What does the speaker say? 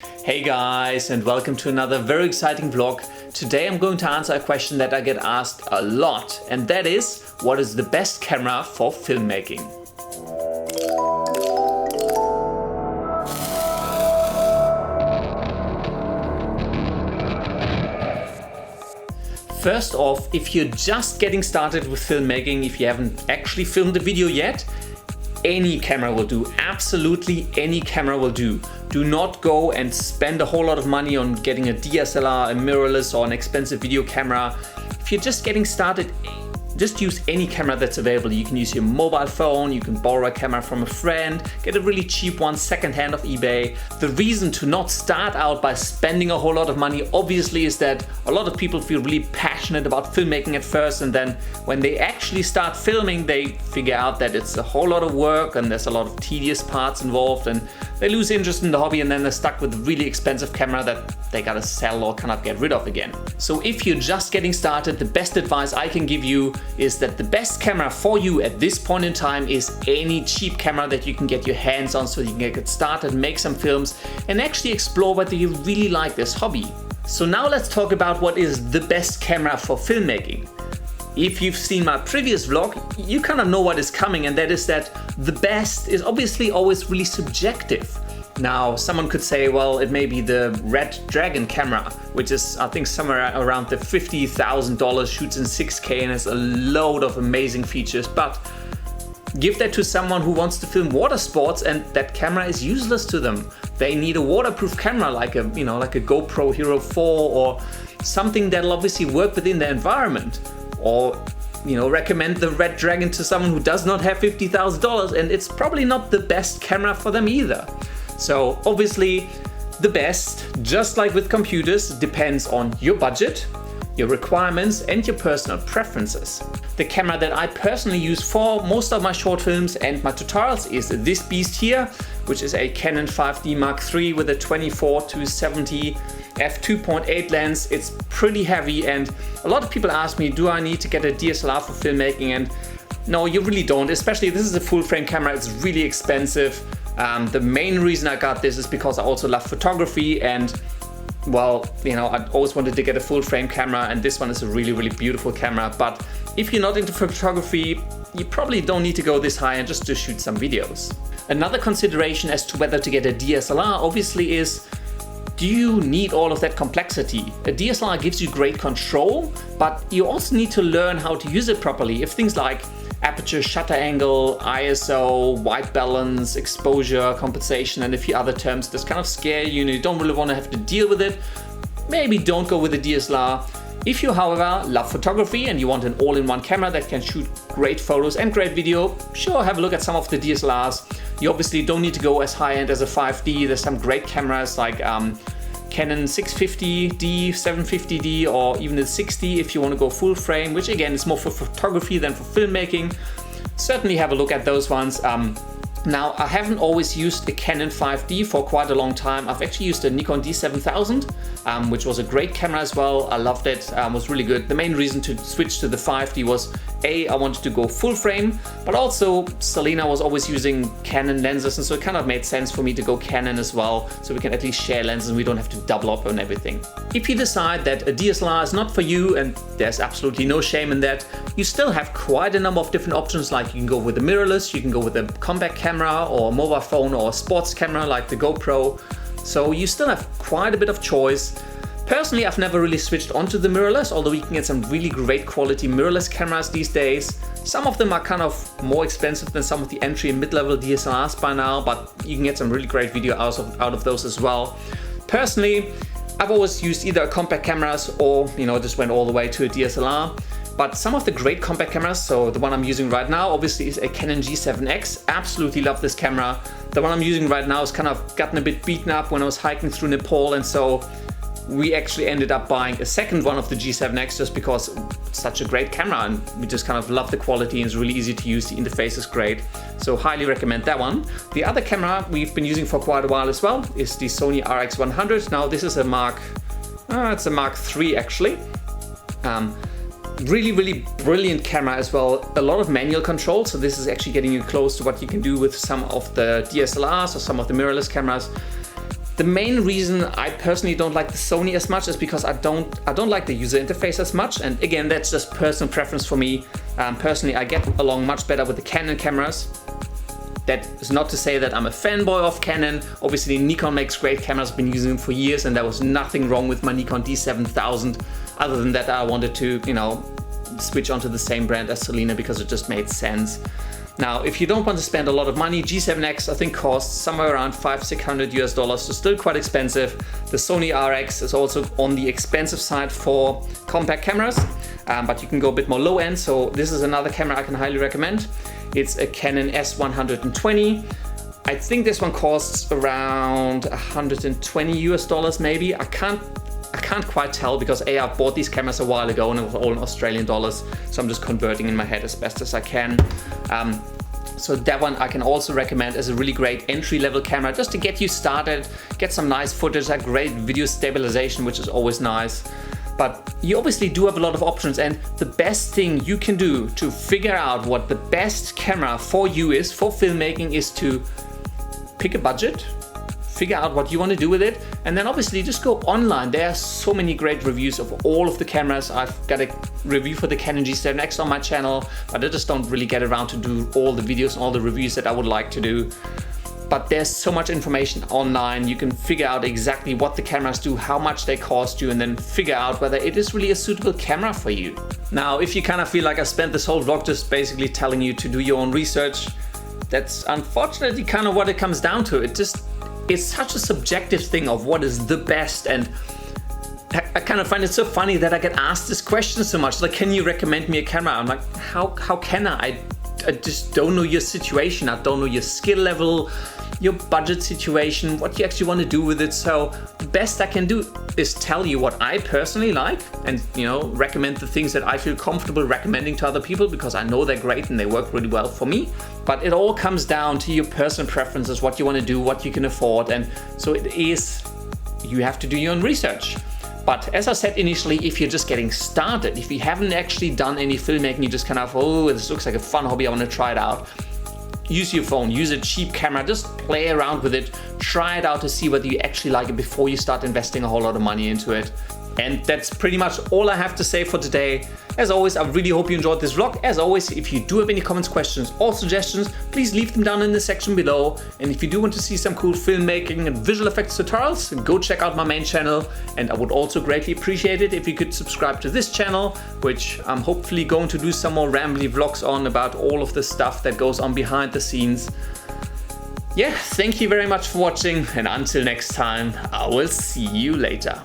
Hey guys, and welcome to another very exciting vlog. Today I'm going to answer a question that I get asked a lot, and that is, what is the best camera for filmmaking? First off, if you're just getting started with filmmaking, if you haven't actually filmed a video yet, any camera will do. Absolutely any camera will do. Do not go and spend a whole lot of money on getting a DSLR, a mirrorless, or an expensive video camera. If you're just getting started, just use any camera that's available. You can use your mobile phone, you can borrow a camera from a friend, get a really cheap one secondhand off eBay. The reason to not start out by spending a whole lot of money obviously is that a lot of people feel really passionate about filmmaking at first, and then when they actually start filming they figure out that it's a whole lot of work and there's a lot of tedious parts involved, and they lose interest in the hobby, and then they're stuck with a really expensive camera that they gotta sell or cannot get rid of again. So if you're just getting started, the best advice I can give you is that the best camera for you at this point in time is any cheap camera that you can get your hands on, so you can get started, make some films, and actually explore whether you really like this hobby. So now let's talk about what is the best camera for filmmaking. If you've seen my previous vlog, you kind of know what is coming, and that is that the best is obviously always really subjective. Now, someone could say, well, it may be the Red Dragon camera, which is, I think, somewhere around the $50,000, shoots in 6K and has a load of amazing features, but give that to someone who wants to film water sports and that camera is useless to them. They need a waterproof camera like a GoPro Hero 4 or something that'll obviously work within their environment. Or recommend the Red Dragon to someone who does not have $50,000, and it's probably not the best camera for them either. So obviously the best, just like with computers, depends on your budget, your requirements, and your personal preferences. The camera that I personally use for most of my short films and my tutorials is this beast here, which is a Canon 5D Mark III with a 24-70 f2.8 lens. It's pretty heavy, and a lot of people ask me, do I need to get a DSLR for filmmaking? And no, you really don't, especially this is a full frame camera, it's really expensive. The main reason I got this is because I also love photography, and well, I always wanted to get a full frame camera, and this one is a really, really beautiful camera. But if you're not into photography, you probably don't need to go this high and just to shoot some videos. Another consideration as to whether to get a DSLR obviously is, do you need all of that complexity? A DSLR gives you great control, but you also need to learn how to use it properly. If things like aperture, shutter angle, ISO, white balance, exposure, compensation, and a few other terms just kind of scare you and you don't really want to have to deal with it, maybe don't go with a DSLR. If you, however, love photography and you want an all-in-one camera that can shoot great photos and great video, sure, have a look at some of the DSLRs. You obviously don't need to go as high-end as a 5D. There's some great cameras like Canon 650D, 750D, or even the 60 if you want to go full frame, which again is more for photography than for filmmaking. Certainly have a look at those ones. Now, I haven't always used a Canon 5D for quite a long time. I've actually used a Nikon D7000, which was a great camera as well. I loved it, was really good. The main reason to switch to the 5D was I wanted to go full frame, but also Selena was always using Canon lenses, and so it kind of made sense for me to go Canon as well, so we can at least share lenses and we don't have to double up on everything. If you decide that a DSLR is not for you, and there's absolutely no shame in that, you still have quite a number of different options. Like you can go with a mirrorless, you can go with a compact camera or a mobile phone or a sports camera like the GoPro. So you still have quite a bit of choice. Personally, I've never really switched onto the mirrorless, although you can get some really great quality mirrorless cameras these days. Some of them are kind of more expensive than some of the entry and mid-level DSLRs by now, but you can get some really great video out of those as well. Personally, I've always used either compact cameras or just went all the way to a DSLR. But some of the great compact cameras, so the one I'm using right now obviously is a Canon G7X. Absolutely love this camera. The one I'm using right now is kind of gotten a bit beaten up when I was hiking through Nepal, and so we actually ended up buying a second one of the G7X just because it's such a great camera and we just kind of love the quality and it's really easy to use. The interface is great, so highly recommend that one. The other camera we've been using for quite a while as well is the Sony RX100. Now this is a Mark III actually. Really, really brilliant camera as well. A lot of manual control, so this is actually getting you close to what you can do with some of the DSLRs or some of the mirrorless cameras. The main reason I personally don't like the Sony as much is because I don't like the user interface as much. And again, that's just personal preference for me. Personally, I get along much better with the Canon cameras. That is not to say that I'm a fanboy of Canon. Obviously, Nikon makes great cameras. I've been using them for years, and there was nothing wrong with my Nikon D7000. Other than that, I wanted to, switch onto the same brand as Selena because it just made sense. Now, if you don't want to spend a lot of money, G7X I think costs somewhere around $500-600 US, so still quite expensive. The Sony RX is also on the expensive side for compact cameras, but you can go a bit more low end. So this is another camera I can highly recommend. It's a Canon S120. I think this one costs around $120 US maybe. I can't quite tell because I bought these cameras a while ago and it was all in Australian dollars, so I'm just converting in my head as best as I can. So that one I can also recommend as a really great entry-level camera just to get you started, get some nice footage, a great video stabilization, which is always nice. But you obviously do have a lot of options, and the best thing you can do to figure out what the best camera for you is for filmmaking is to pick a budget, figure out what you want to do with it, and then obviously just go online. There are so many great reviews of all of the cameras. I've got a review for the Canon G7X on my channel, but I just don't really get around to do all the videos and all the reviews that I would like to do. But there's so much information online. You can figure out exactly what the cameras do, how much they cost you, and then figure out whether it is really a suitable camera for you. Now, if you kind of feel like I spent this whole vlog just basically telling you to do your own research, that's unfortunately kind of what it comes down to. It's such a subjective thing of what is the best, and I kind of find it so funny that I get asked this question so much. Like, can you recommend me a camera? I'm like, how can I? I just don't know your situation. I don't know your skill level, your budget situation, what you actually want to do with it. So the best I can do is tell you what I personally like and, recommend the things that I feel comfortable recommending to other people because I know they're great and they work really well for me. But it all comes down to your personal preferences, what you want to do, what you can afford. And so you have to do your own research. But as I said initially, if you're just getting started, if you haven't actually done any filmmaking, you just kind of, oh, this looks like a fun hobby, I want to try it out. Use your phone, use a cheap camera, just play around with it, try it out to see whether you actually like it before you start investing a whole lot of money into it. And that's pretty much all I have to say for today. As always, I really hope you enjoyed this vlog. As always, if you do have any comments, questions, or suggestions, please leave them down in the section below. And if you do want to see some cool filmmaking and visual effects tutorials, go check out my main channel. And I would also greatly appreciate it if you could subscribe to this channel, which I'm hopefully going to do some more rambly vlogs on about all of the stuff that goes on behind the scenes. Yeah, thank you very much for watching, and until next time, I will see you later.